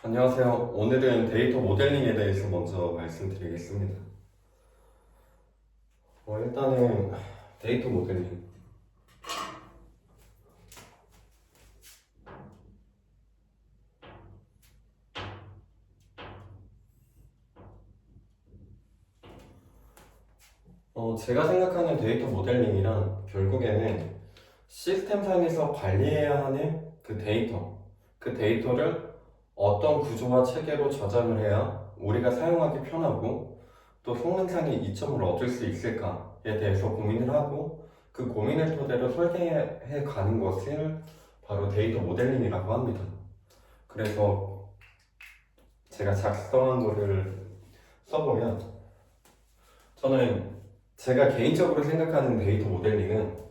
안녕하세요. 오늘은 데이터 모델링에 대해서 먼저 말씀드리겠습니다. 일단은 데이터 모델링. 제가 생각하는 데이터 모델링이란 결국에는 시스템상에서 관리해야 하는 그 데이터를 어떤 구조와 체계로 저장을 해야 우리가 사용하기 편하고 또 성능상의 이점을 얻을 수 있을까에 대해서 고민을 하고 그 고민을 토대로 설계해 가는 것을 바로 데이터 모델링이라고 합니다. 그래서 제가 작성한 거를 써보면 저는 제가 개인적으로 생각하는 데이터 모델링은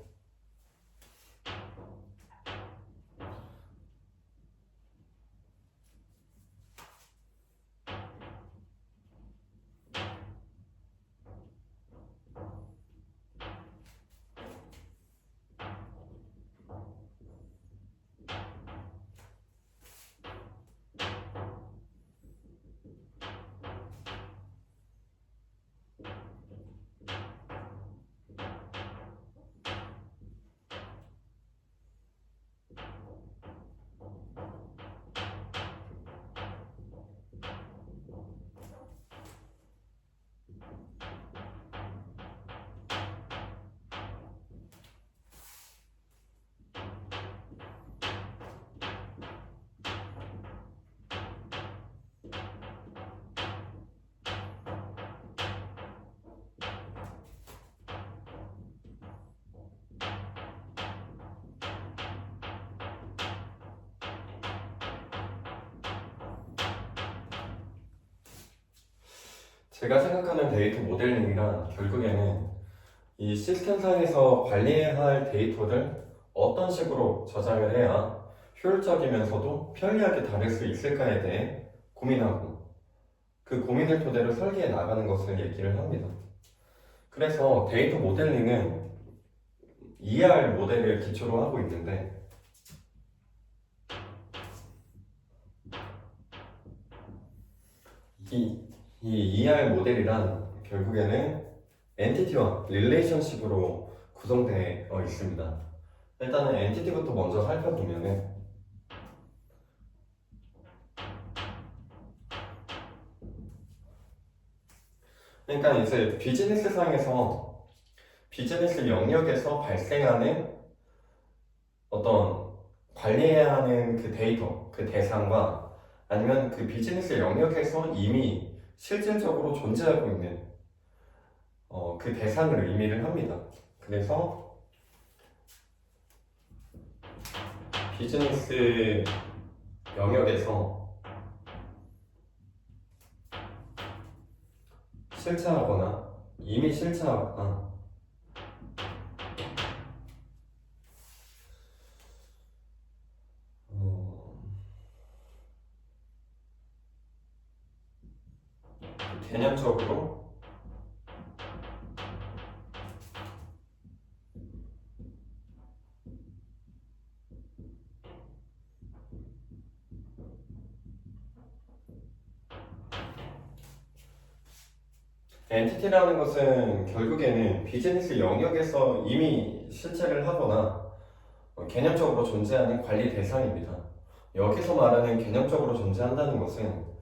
제가 생각하는 데이터 모델링이란 결국에는 이 시스템상에서 관리해야 할 데이터를 어떤 식으로 저장을 해야 효율적이면서도 편리하게 다룰 수 있을까에 대해 고민하고 그 고민을 토대로 설계해 나가는 것을 얘기를 합니다. 그래서 데이터 모델링은 ER 모델을 기초로 하고 있는데 이 ER 모델이란 결국에는 엔티티와 릴레이션십으로 구성되어 있습니다. 일단은 엔티티부터 먼저 살펴보면은 그러니까 이제 비즈니스 영역에서 발생하는 어떤 관리해야 하는 그 데이터, 그 대상과 아니면 그 비즈니스 영역에서 이미 실질적으로 존재하고 있는 그 대상을 의미를 합니다. 그래서 비즈니스 영역에서 실체하거나 이미 실체하거나 개념적으로 엔티티라는 것은 결국에는 비즈니스 영역에서 이미 실체를 하거나 개념적으로 존재하는 관리 대상입니다. 여기서 말하는 개념적으로 존재한다는 것은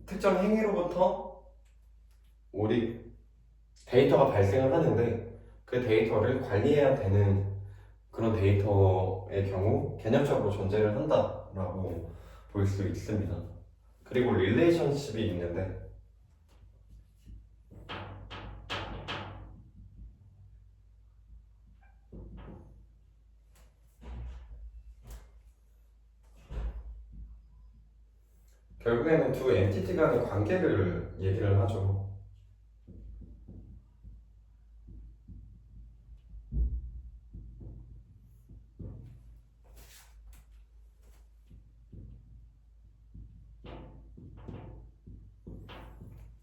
특정 행위로부터 우리 데이터가 발생을 하는데 그 데이터를 관리해야 되는 그런 데이터의 경우 개념적으로 존재를 한다라고 볼 수 있습니다. 그리고 릴레이션십이 있는데 결국에는 두 엔티티 간의 관계를 얘기를 하죠.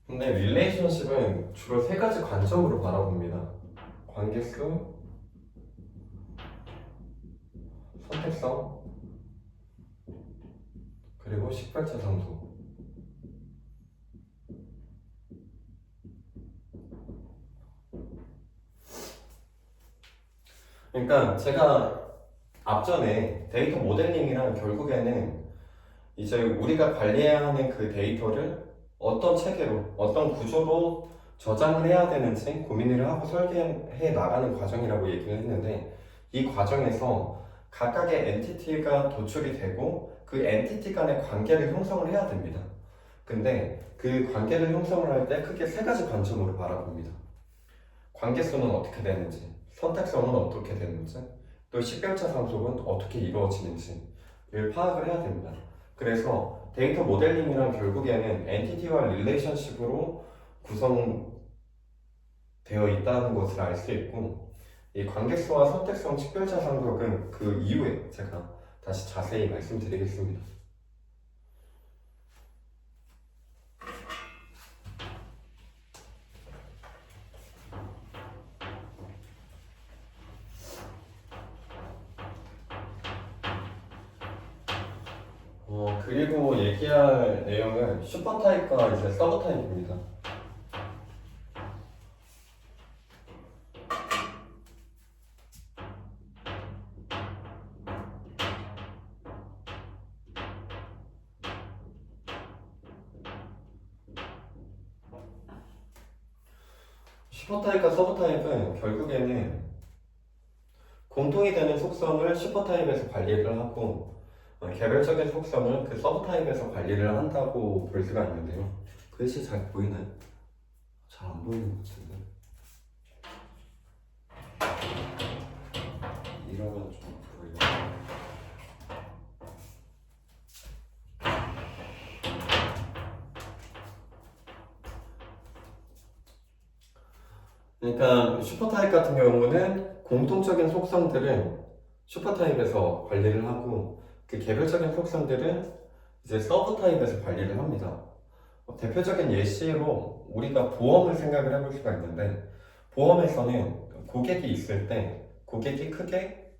근데 릴레이션십은 주로 세 가지 관점으로 바라봅니다. 관계수, 선택성, 그리고 식별자 상수. 그러니까 제가 앞전에 데이터 모델링이란 결국에는 이제 우리가 관리해야 하는 그 데이터를 어떤 체계로, 어떤 구조로 저장을 해야 되는지 고민을 하고 설계해 나가는 과정이라고 얘기를 했는데, 이 과정에서 각각의 엔티티가 도출이 되고 그 엔티티 간의 관계를 형성을 해야 됩니다. 근데 그 관계를 형성을 할 때 크게 세 가지 관점으로 바라봅니다. 관계성은 어떻게 되는지, 선택성은 어떻게 되는지, 또 식별자 상속은 어떻게 이루어지는지를 파악을 해야 됩니다. 그래서 데이터 모델링이란 결국에는 엔티티와 릴레이션십으로 구성되어 있다는 것을 알 수 있고, 이 관계성과 선택성 식별자 상속은 그 이후에 제가 다시 자세히 말씀드리겠습니다. 그리고 얘기할 내용은 슈퍼타입과 이제 서브타입입니다. 슈퍼타입과 서브타입은 결국에는 공통이 되는 속성을 슈퍼타입에서 관리를 하고, 개별적인 속성을 그 서브타입에서 관리를 한다고 볼 수가 있는데요. 글씨 잘 보이나요? 잘 안 보이는 것 같은데. 이러면 좀 보이려나? 그러니까 슈퍼타입 같은 경우는 공통적인 속성들은 슈퍼타입에서 관리를 하고, 그 개별적인 속성들은 이제 서브타입에서 관리를 합니다. 대표적인 예시로 우리가 보험을 생각을 해볼 수가 있는데, 보험에서는 고객이 있을 때 고객이 크게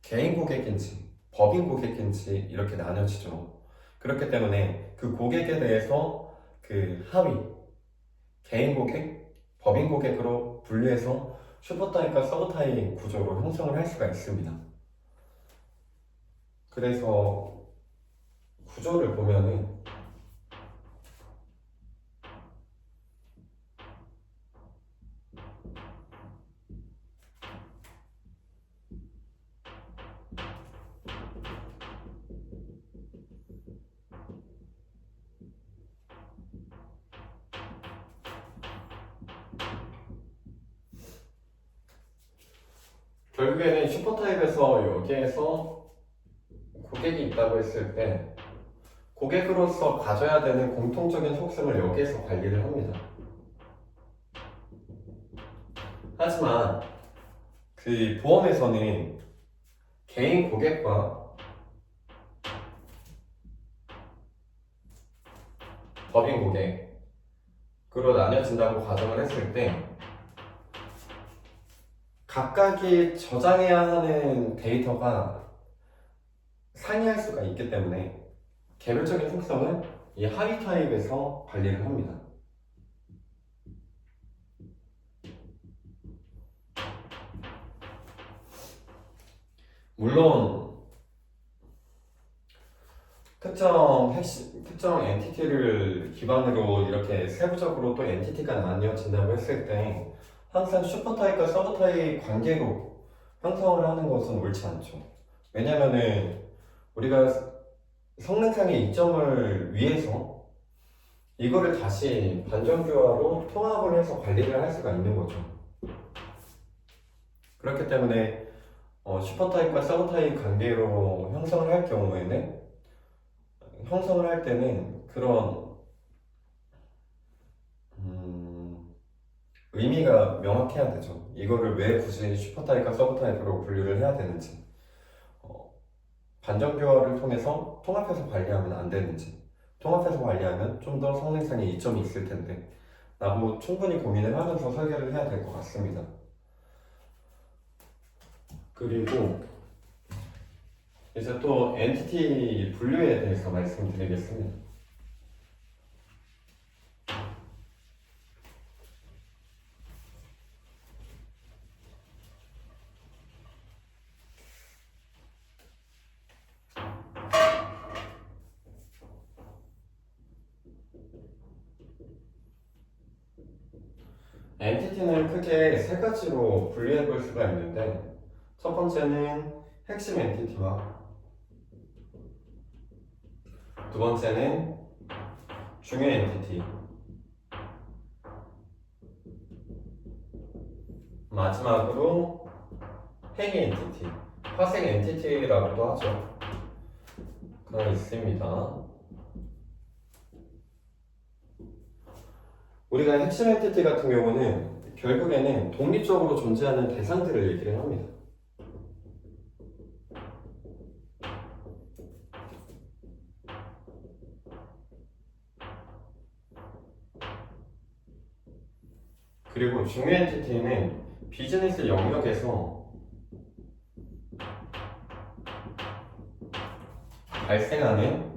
개인 고객인지 법인 고객인지 이렇게 나눠지죠. 그렇기 때문에 그 고객에 대해서 그 하위, 개인 고객, 법인 고객으로 분류해서 슈퍼타입과 서브타입 구조로 형성을 할 수가 있습니다. 그래서 구조를 보면은 결국에는 슈퍼타입에서 여기에서 고객이 있다고 했을 때 고객으로서 가져야 되는 공통적인 속성을 여기에서 관리를 합니다. 하지만 그 보험에서는 개인 고객과 법인 고객으로 나뉘어진다고 가정을 했을 때 각각이 저장해야 하는 데이터가 상이할 수가 있기 때문에 개별적인 속성은 이 하위 타입에서 관리를 합니다. 물론 특정 엔티티를 기반으로 이렇게 세부적으로 또 엔티티가 나뉘어진다고 했을 때 항상 슈퍼타입과 서브타입 관계로 형성을 하는 것은 옳지 않죠. 왜냐면은 우리가 성능상의 이점을 위해서 이거를 다시 반전교화로 통합을 해서 관리를 할 수가 있는 거죠. 그렇기 때문에 슈퍼타입과 서브타입 관계로 형성을 할 경우에는 형성을 할 때는 그런 의미가 명확해야 되죠. 이거를 왜 굳이 슈퍼타입과 서브타입으로 분류를 해야 되는지, 반전교화를 통해서 통합해서 관리하면 안 되는지, 통합해서 관리하면 좀 더 성능상의 이점이 있을 텐데 라고 충분히 고민을 하면서 설계를 해야 될 것 같습니다. 그리고 이제 또 엔티티 분류에 대해서 말씀드리겠습니다. 엔티티는 크게 세 가지로 분류해 볼 수가 있는데, 첫 번째는 핵심 엔티티와 두 번째는 중요 엔티티, 마지막으로 행위 엔티티, 파생 엔티티라고도 하죠. 가 있습니다. 우리가 핵심 엔티티 같은 경우는 결국에는 독립적으로 존재하는 대상들을 얘기를 합니다. 그리고 중요 엔티티는 비즈니스 영역에서 발생하는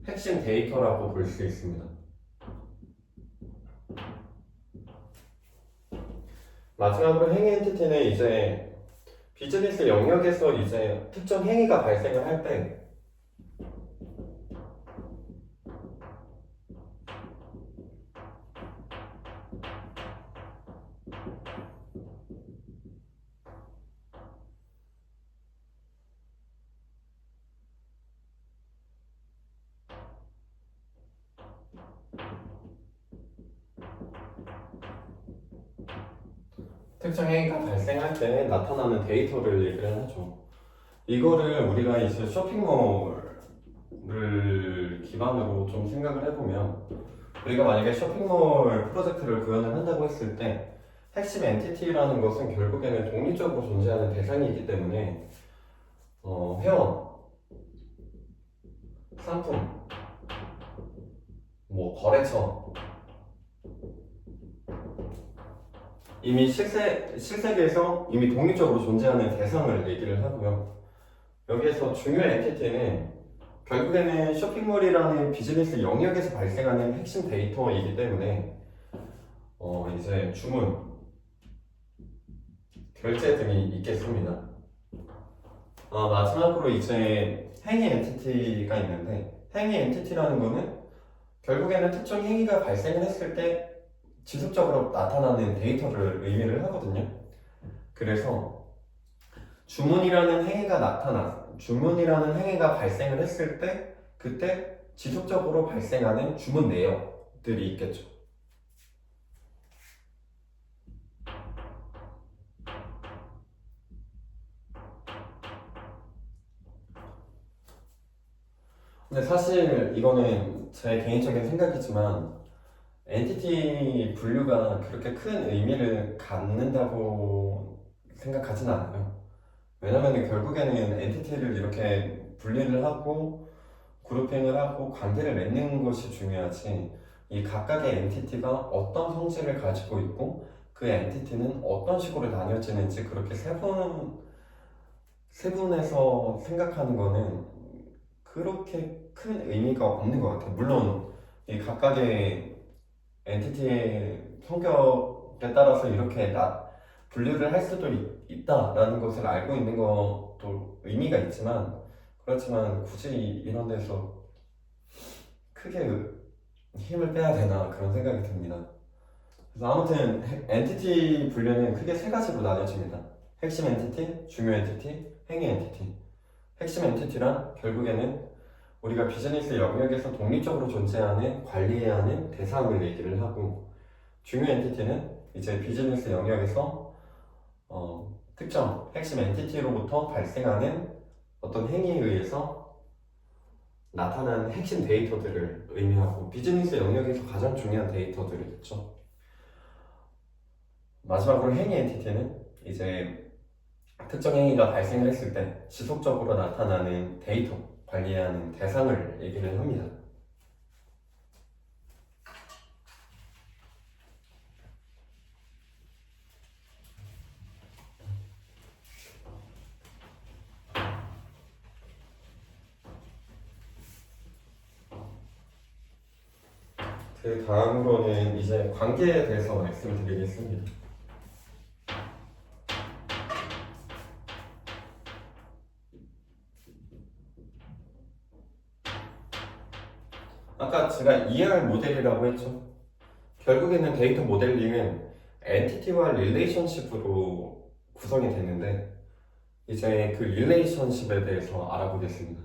핵심 데이터라고 볼 수 있습니다. 마지막으로 행위 엔티티는 이제 비즈니스 영역에서 이제 특정 행위가 발생을 할 때 특정 행위가 발생할 때 나타나는 데이터를 얘기를 하죠. 이거를 우리가 이제 쇼핑몰을 기반으로 좀 생각을 해보면, 우리가 만약에 쇼핑몰 프로젝트를 구현을 한다고 했을 때 핵심 엔티티라는 것은 결국에는 독립적으로 존재하는 대상이기 때문에 회원, 상품, 거래처, 이미 실세계에서 이미 독립적으로 존재하는 대상을 얘기를 하고요. 여기에서 중요 엔티티는 결국에는 쇼핑몰이라는 비즈니스 영역에서 발생하는 핵심 데이터이기 때문에 이제 주문, 결제 등이 있겠습니다. 마지막으로 이제 행위 엔티티가 있는데, 행위 엔티티라는 거는 결국에는 특정 행위가 발생을 했을 때 지속적으로 나타나는 데이터를 의미를 하거든요. 그래서 주문이라는 행위가 발생을 했을 때 그때 지속적으로 발생하는 주문 내역들이 있겠죠. 근데 사실 이거는 제 개인적인 생각이지만 엔티티 분류가 그렇게 큰 의미를 갖는다고 생각하진 않아요. 왜냐면 결국에는 엔티티를 이렇게 분리를 하고 그룹핑을 하고 관계를 맺는 것이 중요하지, 이 각각의 엔티티가 어떤 성질을 가지고 있고 그 엔티티는 어떤 식으로 나뉘어지는지 그렇게 세분해서 생각하는 거는 그렇게 큰 의미가 없는 것 같아요. 물론 이 각각의 엔티티의 성격에 따라서 이렇게 분류를 할 수도 있다라는 것을 알고 있는 것도 의미가 있지만, 그렇지만 굳이 이런 데서 크게 힘을 빼야 되나 그런 생각이 듭니다. 그래서 아무튼 엔티티 분류는 크게 세 가지로 나뉘어집니다. 핵심 엔티티, 중요 엔티티, 행위 엔티티. 핵심 엔티티란 결국에는 우리가 비즈니스 영역에서 독립적으로 존재하는, 관리해야 하는 대상을 얘기를 하고, 중요 엔티티는 이제 비즈니스 영역에서 특정 핵심 엔티티로부터 발생하는 어떤 행위에 의해서 나타나는 핵심 데이터들을 의미하고, 비즈니스 영역에서 가장 중요한 데이터들이겠죠. 마지막으로 행위 엔티티는 이제 특정 행위가 발생을 했을 때 지속적으로 나타나는 데이터, 관리해야 하는 대상을 얘기를 합니다. 그 다음으로는 이제 관계에 대해서 말씀드리겠습니다. 아까 제가 ER 모델이라고 했죠. 결국에는 데이터 모델링은 엔티티와 릴레이션십으로 구성이 되는데 이제 그 릴레이션십에 대해서 알아보겠습니다.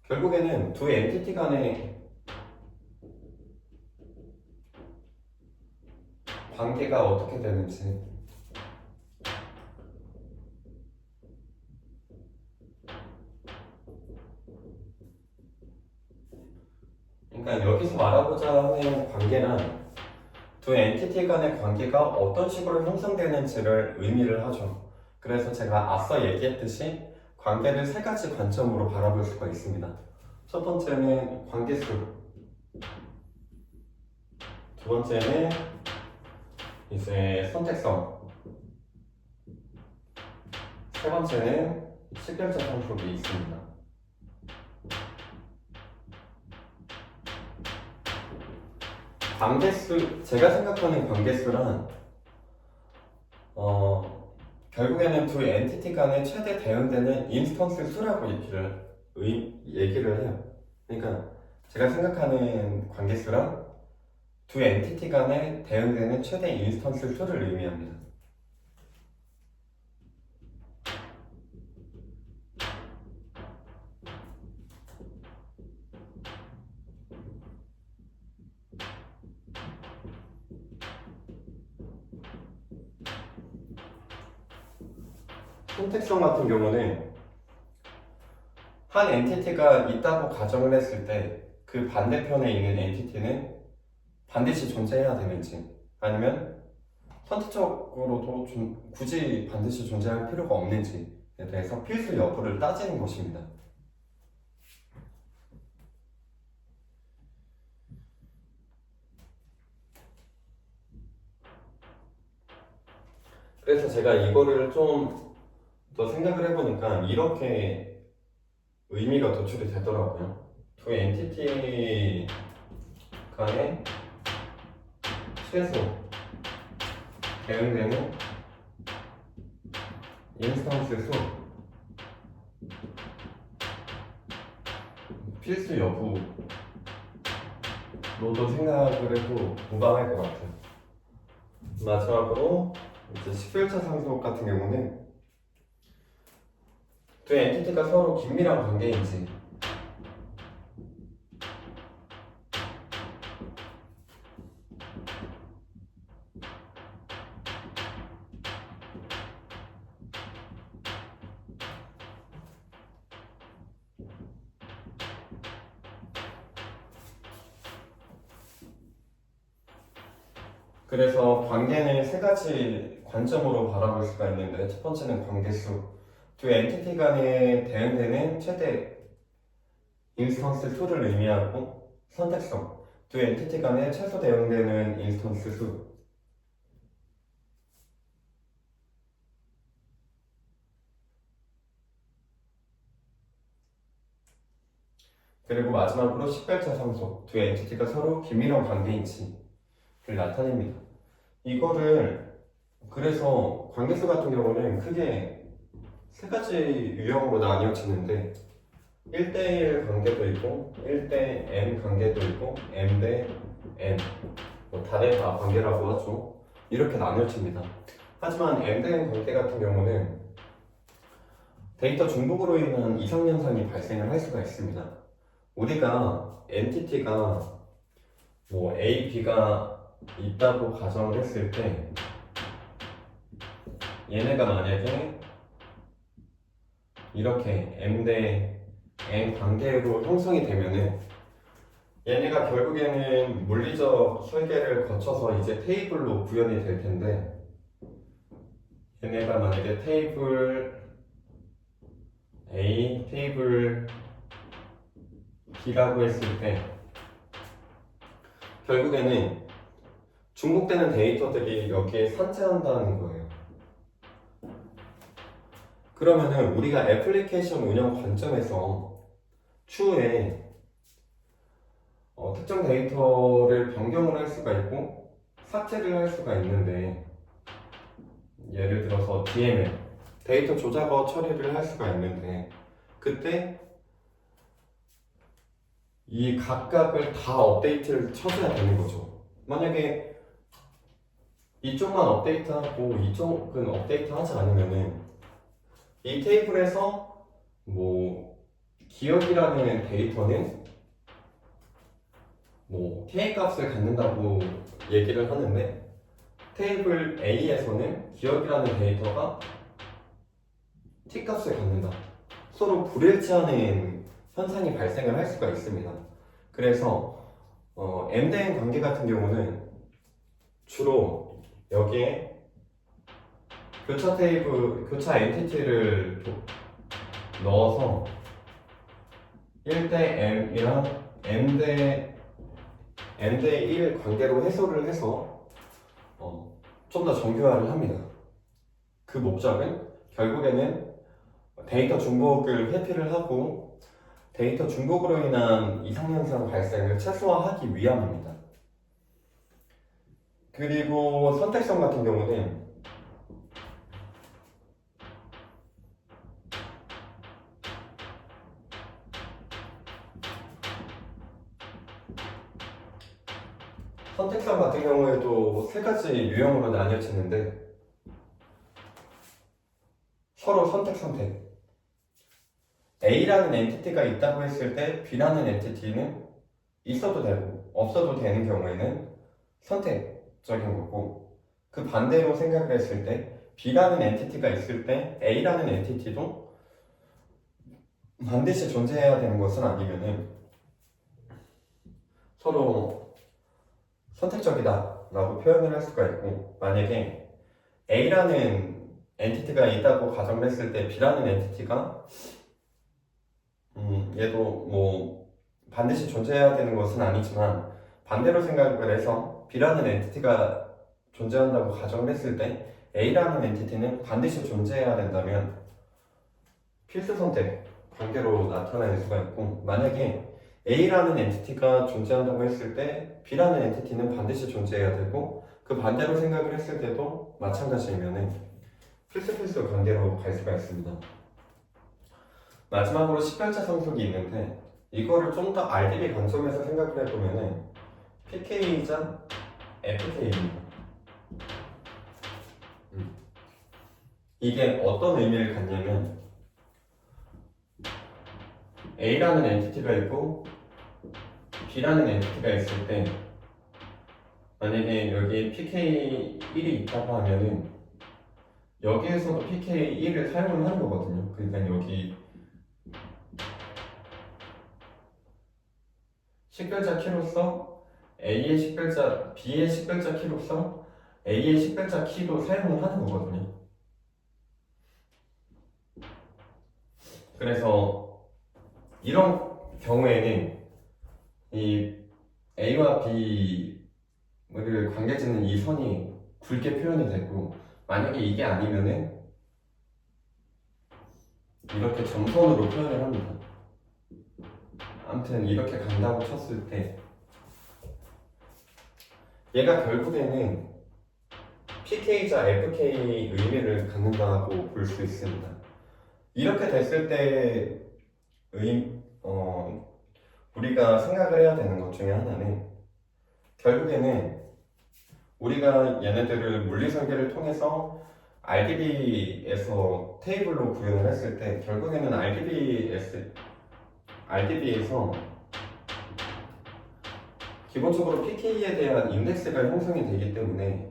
결국에는 두 엔티티 간의 관계가 어떻게 되는지 그러니까 여기서 말하고자 하는 관계란 두 엔티티 간의 관계가 어떤 식으로 형성되는지를 의미를 하죠. 그래서 제가 앞서 얘기했듯이 관계를 세 가지 관점으로 바라볼 수가 있습니다. 첫 번째는 관계수, 두 번째는 이제 선택성, 세 번째는 식별자 상속이 있습니다. 관계수, 제가 생각하는 관계수란 결국에는 두 엔티티 간의 최대 대응되는 인스턴스 수라고 얘기를 해요. 그러니까 제가 생각하는 관계수란 두 엔티티 간에 대응되는 최대 인스턴스 수를 의미합니다. 선택성 같은 경우는 한 엔티티가 있다고 가정을 했을 때 그 반대편에 있는 엔티티는 반드시 존재해야 되는지 아니면 선택적으로도 좀 굳이 반드시 존재할 필요가 없는지에 대해서 필수 여부를 따지는 것입니다. 그래서 제가 이거를 좀 더 생각을 해보니까 이렇게 의미가 도출이 되더라고요. 두 엔티티 간의 최소 대응되는 인스턴스 수 필수 여부로도 생각을 해도 무방할 것 같아요. 마지막으로 이제 식별차 상속 같은 경우는 두 엔티티가 서로 긴밀한 관계인지 그래서 관계는 세 가지 관점으로 바라볼 수가 있는데 첫 번째는 관계수 두 엔티티 간에 대응되는 최대 인스턴스 수를 의미하고 선택성 두 엔티티 간에 최소 대응되는 인스턴스 수 그리고 마지막으로 식별차 상속 두 엔티티가 서로 긴밀한 관계인지를 나타냅니다. 이거를 그래서 관계수 같은 경우는 크게 세 가지 유형으로 나뉘어지는데 1대1 관계도 있고 1대 n 관계도 있고 m 대 n 뭐 다대다 관계라고 하죠. 이렇게 나뉘어집니다. 하지만 m 대 n 관계 같은 경우는 데이터 중복으로 인한 이상현상이 발생을 할 수가 있습니다. 우리가 엔티티가 뭐 A, B가 있다고 가정을 했을 때 얘네가 만약에 이렇게 m 대 n 관계로 형성이 되면은 얘네가 결국에는 물리적 설계를 거쳐서 이제 테이블로 구현이 될 텐데 얘네가 만약에 테이블 A, 테이블 B라고 했을 때 결국에는 중복되는 데이터들이 여기에 산재한다는 거예요. 그러면은 우리가 애플리케이션 운영 관점에서 추후에 특정 데이터를 변경을 할 수가 있고 삭제를 할 수가 있는데, 예를 들어서 DML, 데이터 조작어 처리를 할 수가 있는데, 그때 이 각각을 다 업데이트를 쳐줘야 되는 거죠. 만약에 이쪽만 업데이트하고 이쪽은 업데이트하지 않으면은 이 테이블에서 뭐 기억이라는 데이터는 뭐 K 값을 갖는다고 얘기를 하는데, 테이블 A에서는 기억이라는 데이터가 T 값을 갖는다. 서로 불일치하는 현상이 발생을 할 수가 있습니다. 그래서 M-대-N 관계 같은 경우는 주로 여기에 교차 테이블, 교차 엔티티를 넣어서 1대 M이랑 M대 1 관계로 해소를 해서 좀 더 정교화를 합니다. 그 목적은 결국에는 데이터 중복을 회피를 하고 데이터 중복으로 인한 이상현상 발생을 최소화하기 위함입니다. 그리고 선택성 같은 경우는 경우에도 세 가지 유형으로 나뉘어지는데, 서로 선택. A라는 엔티티가 있다고 했을 때 B라는 엔티티는 있어도 되고 없어도 되는 경우에는 선택적인 거고, 그 반대로 생각을 했을 때 B라는 엔티티가 있을 때 A라는 엔티티도 반드시 존재해야 되는 것은 아니면은 서로 선택적이다 라고 표현을 할 수가 있고, 만약에 A라는 엔티티가 있다고 가정을 했을 때 B라는 엔티티가 얘도 뭐 반드시 존재해야 되는 것은 아니지만, 반대로 생각을 해서 B라는 엔티티가 존재한다고 가정을 했을 때 A라는 엔티티는 반드시 존재해야 된다면 필수 선택 관계로 나타낼 수가 있고, 만약에 A라는 엔티티가 존재한다고 했을 때 B라는 엔티티는 반드시 존재해야 되고, 그 반대로 생각을 했을 때도 마찬가지이면은 필수 관계로 갈 수가 있습니다. 마지막으로 식별자 상속이 있는데, 이거를 좀 더 RDB 관점에서 생각을 해보면은 PK이자 FK입니다. 이게 어떤 의미를 갖냐면, A라는 엔티티가 있고 B라는 엔티티가 있을 때, 만약에 여기 PK1이 있다고 하면은 여기에서도 PK1을 사용을 하는 거거든요. 그러니까 여기 식별자 키로서 A의 식별자, B의 식별자 키로서 A의 식별자 키도 사용을 하는 거거든요. 그래서 이런 경우에는 이 A와 B를 관계짓는 이 선이 굵게 표현이 되고, 만약에 이게 아니면은 이렇게 점선으로 표현을 합니다. 아무튼 이렇게 간다고 쳤을 때 얘가 결국에는 PK자 FK 의미를 갖는다고 볼 수 있습니다. 이렇게 됐을 때 우리가 생각을 해야 되는 것 중에 하나는, 결국에는 우리가 얘네들을 물리설계를 통해서 RDB에서 테이블로 구현을 했을 때, 결국에는 RDB에서 기본적으로 PK에 대한 인덱스가 형성이 되기 때문에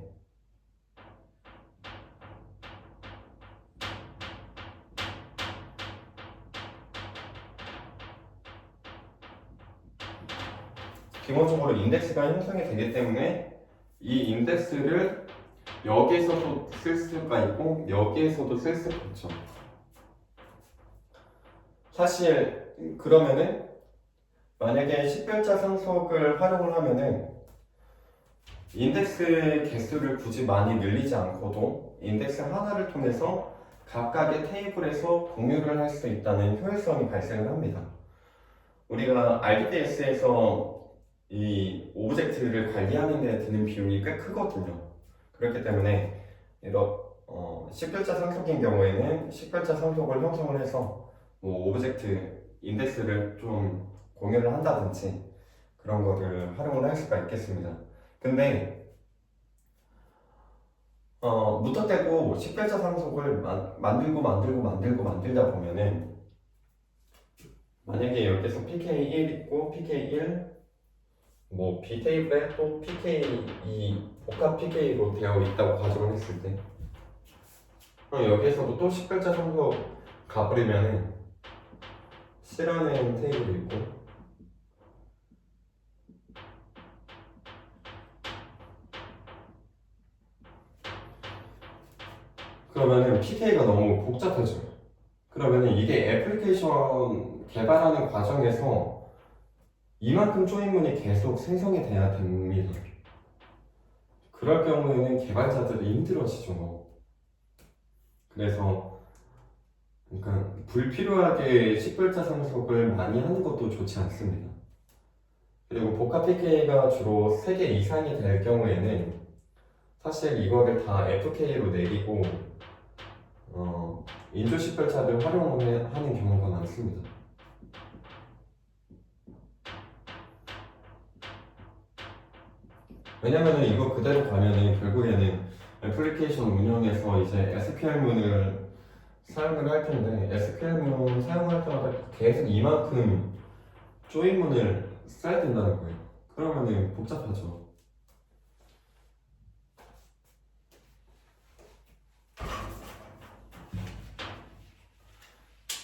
기본적으로 인덱스가 형성이 되기 때문에 이 인덱스를 여기에서도 쓸 수가 있고 여기에서도 쓸 수가 있죠. 사실 그러면은 만약에 식별자 상속을 활용을 하면은 인덱스 개수를 굳이 많이 늘리지 않고도 인덱스 하나를 통해서 각각의 테이블에서 공유를 할 수 있다는 효율성이 발생을 합니다. 우리가 RDBS에서 이 오브젝트를 관리하는 데 드는 비용이 꽤 크거든요. 그렇기 때문에 이런 식별자 상속인 경우에는 식별자 상속을 형성을 해서 뭐 오브젝트 인덱스를 좀 공유를 한다든지 그런 거를 활용을 할 수가 있겠습니다. 근데 무턱대고 식별자 상속을 만들다 보면은 만약에 여기서 PK1 있고 PK1 뭐 B 테이블에 또 PK2 복합 PK로 되어 있다고 가정을 했을 때 여기에서도 또 식별자 상속 가버리면은 C라는 테이블이 있고 그러면은 PK가 너무 복잡해져요. 그러면은 이게 애플리케이션 개발하는 과정에서 이만큼 조인문이 계속 생성이 돼야 됩니다. 그럴 경우에는 개발자들이 힘들어지죠. 그래서 그러니까 불필요하게 식별자 상속을 많이 하는 것도 좋지 않습니다. 그리고 복합 PK가 주로 3개 이상이 될 경우에는 사실 이거를 다 FK로 내리고 인조 식별자를 활용을 하는 경우가 많습니다. 왜냐면은 이거 그대로 가면은 결국에는 애플리케이션 운영에서 이제 SQL문을 사용을 할 텐데 SQL문 사용할 때마다 계속 이만큼 조인문을 써야 된다는 거예요. 그러면은 복잡하죠.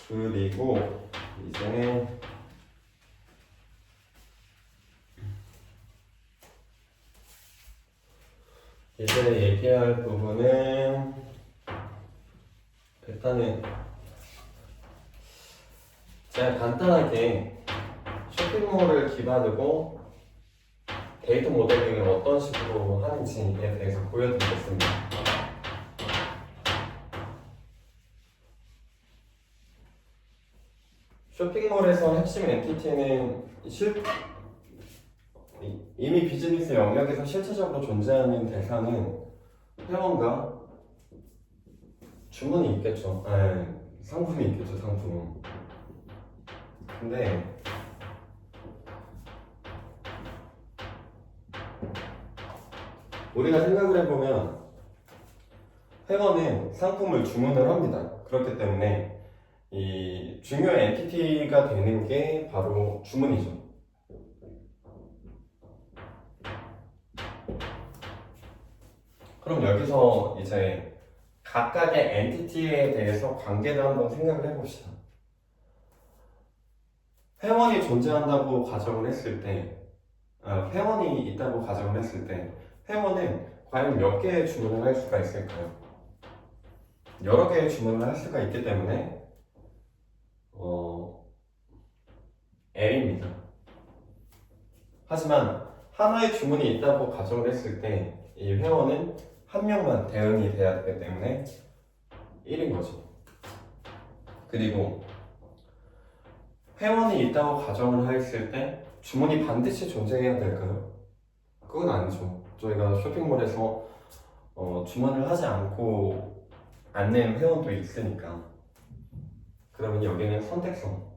그리고 이제 얘기할 부분은 일단은 제가 간단하게 쇼핑몰을 기반으로 데이터 모델링을 어떤 식으로 하는지에 대해서 보여드리겠습니다. 쇼핑몰에서 핵심 엔티티는 이미 비즈니스 영역에서 실체적으로 존재하는 대상은 회원과 주문이 있겠죠. 상품이 있겠죠, 상품. 근데 우리가 생각을 해보면 회원은 상품을 주문을 합니다. 그렇기 때문에 이 중요 엔티티가 되는 게 바로 주문이죠. 그럼 여기서 이제 각각의 엔티티에 대해서 관계를 한번 생각을 해봅시다. 회원이 존재한다고 가정을 했을 때, 회원이 있다고 가정을 했을 때, 회원은 과연 몇 개의 주문을 할 수가 있을까요? 여러 개의 주문을 할 수가 있기 때문에, L입니다. 하지만 하나의 주문이 있다고 가정을 했을 때, 이 회원은 한 명만 대응이 돼야 되기 때문에 1인 거죠. 그리고 회원이 있다고 가정을 했을 때 주문이 반드시 존재해야 될까요? 그건 아니죠. 저희가 쇼핑몰에서 주문을 하지 않고 않는 회원도 있으니까. 그러면 여기는 선택성.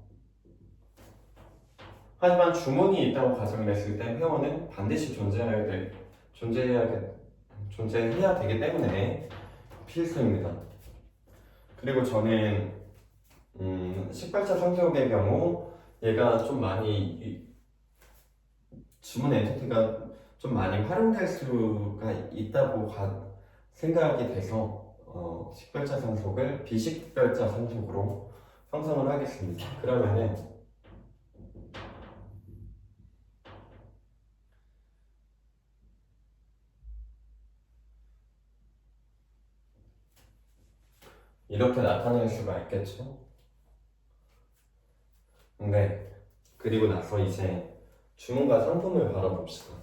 하지만 주문이 있다고 가정을 했을 때 회원은 반드시 존재해야 되기 때문에 필수입니다. 그리고 저는 식발차 상속의 경우 얘가 좀 많이 주문 엔티티가 좀 많이 활용될 수가 있다고 생각이 돼서 식별자 상속을 비식별자 상속으로 형성을 하겠습니다. 그러면은 이렇게 나타낼 수가 있겠죠. 네. 그리고 나서 이제 주문과 상품을 바라봅시다.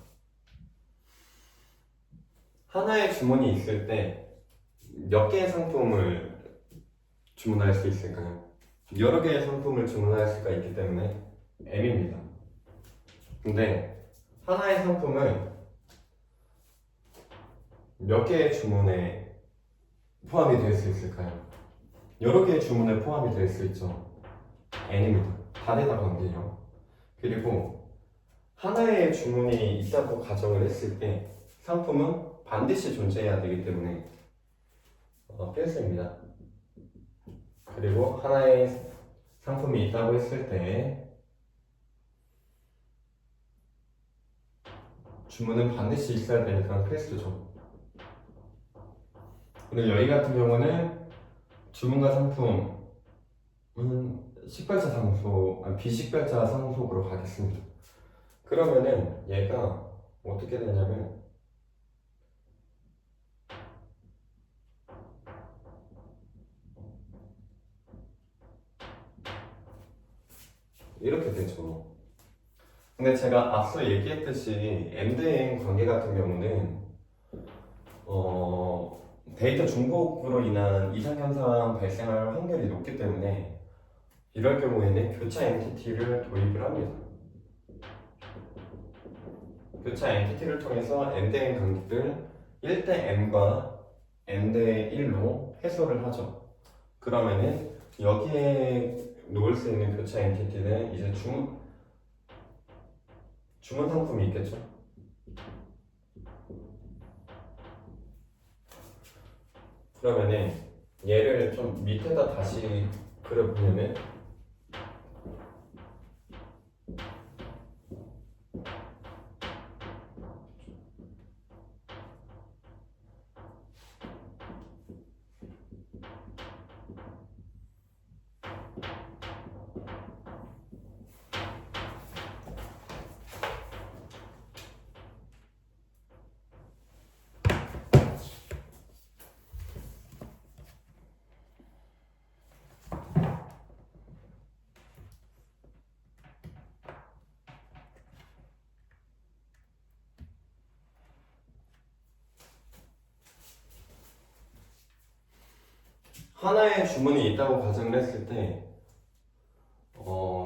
하나의 주문이 있을 때 몇 개의 상품을 주문할 수 있을까요? 여러 개의 상품을 주문할 수가 있기 때문에 M입니다. 근데 하나의 상품은 몇 개의 주문에 포함이 될 수 있을까요? 여러 개의 주문에 포함이 될 수 있죠. n입니다. 단에다 관계예요. 그리고 하나의 주문이 있다고 가정을 했을 때 상품은 반드시 존재해야 되기 때문에 필수입니다. 그리고 하나의 상품이 있다고 했을 때 주문은 반드시 있어야 되니까 필수죠. 그리고 여기 같은 경우는 주문과 상품은 식별자 상속, 비식별자 상속으로 가겠습니다. 그러면은 얘가 어떻게 되냐면 이렇게 되죠. 근데 제가 앞서 얘기했듯이 M/N 관계 같은 경우는 데이터 중복으로 인한 이상현상 발생할 확률이 높기 때문에 이럴 경우에는 교차 엔티티를 도입을 합니다. 교차 엔티티를 통해서 M/N 관계를 1대 M과 N/대 1로 해소를 하죠. 그러면은 여기에 놓을 수 있는 교차 엔티티는 이제 주문 상품이 있겠죠. 그러면은 얘를 좀 밑에다 다시 그려보면은 하나의 주문이 있다고 가정을 했을 때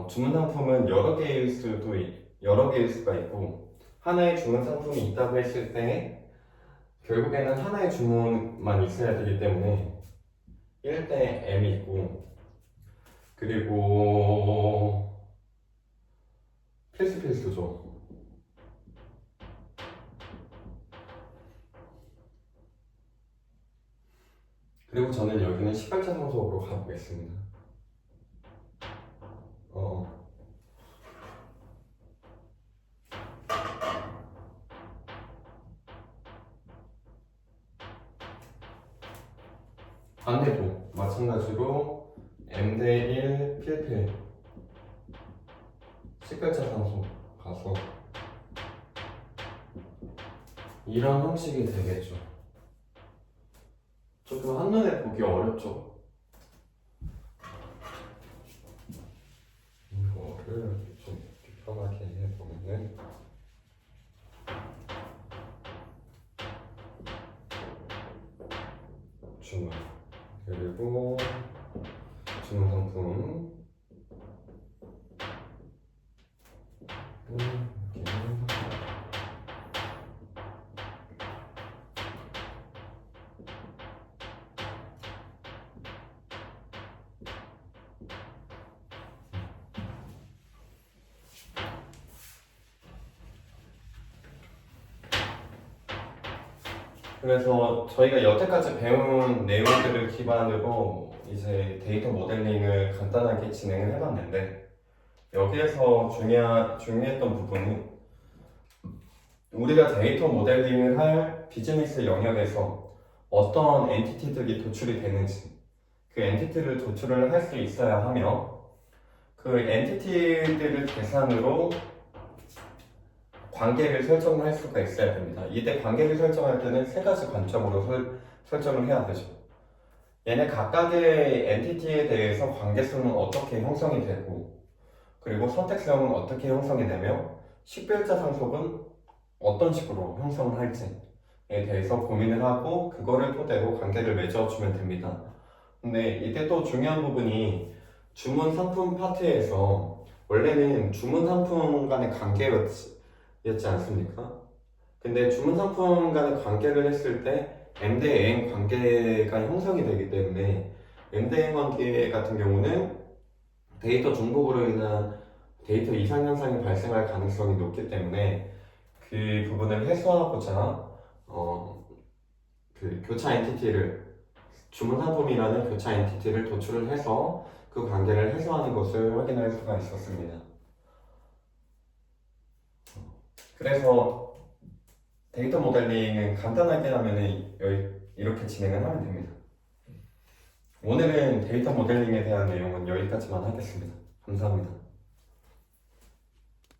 주문 상품은 여러 개일 수가 있고 하나의 주문 상품이 있다고 했을 때 결국에는 하나의 주문만 있어야 되기 때문에 1대 M이 있고 그리고 필수죠. 그리고 저는 여기는 식별자 상속으로 가보겠습니다. 반대도 마찬가지로 M/1 필필 식별자 상속 가서 이런 형식이 되겠죠. 조금 한눈에 보기 어렵죠. 이거를 좀 편하게 해보면은 주문 그리고 주문 상품 이렇게 그래서 저희가 여태까지 배운 내용들을 기반으로 이제 데이터 모델링을 간단하게 진행을 해봤는데 여기에서 중요했던 부분은 우리가 데이터 모델링을 할 비즈니스 영역에서 어떤 엔티티들이 도출이 되는지 그 엔티티를 도출을 할 수 있어야 하며 그 엔티티들을 대상으로 관계를 설정할 수가 있어야 됩니다. 이때 관계를 설정할 때는 세 가지 관점으로 설정을 해야 되죠. 얘네 각각의 엔티티에 대해서 관계성은 어떻게 형성이 되고 그리고 선택성은 어떻게 형성이 되며 식별자 상속은 어떤 식으로 형성을 할지에 대해서 고민을 하고 그거를 토대로 관계를 맺어주면 됩니다. 근데 이때 또 중요한 부분이 주문 상품 파트에서 원래는 주문 상품 간의 관계였지 였지 않습니까? 근데 주문 상품 간의 관계를 했을 때 M 대 N 관계가 형성이 되기 때문에 M 대 N 관계 같은 경우는 데이터 중복으로 인한 데이터 이상 현상이 발생할 가능성이 높기 때문에 그 부분을 해소하고자 그 교차 엔티티를 주문 상품이라는 교차 엔티티를 도출을 해서 그 관계를 해소하는 것을 확인할 수가 있었습니다. 그래서 데이터 모델링은 간단하게 하면 이렇게 진행을 하면 됩니다. 오늘은 데이터 모델링에 대한 내용은 여기까지만 하겠습니다. 감사합니다.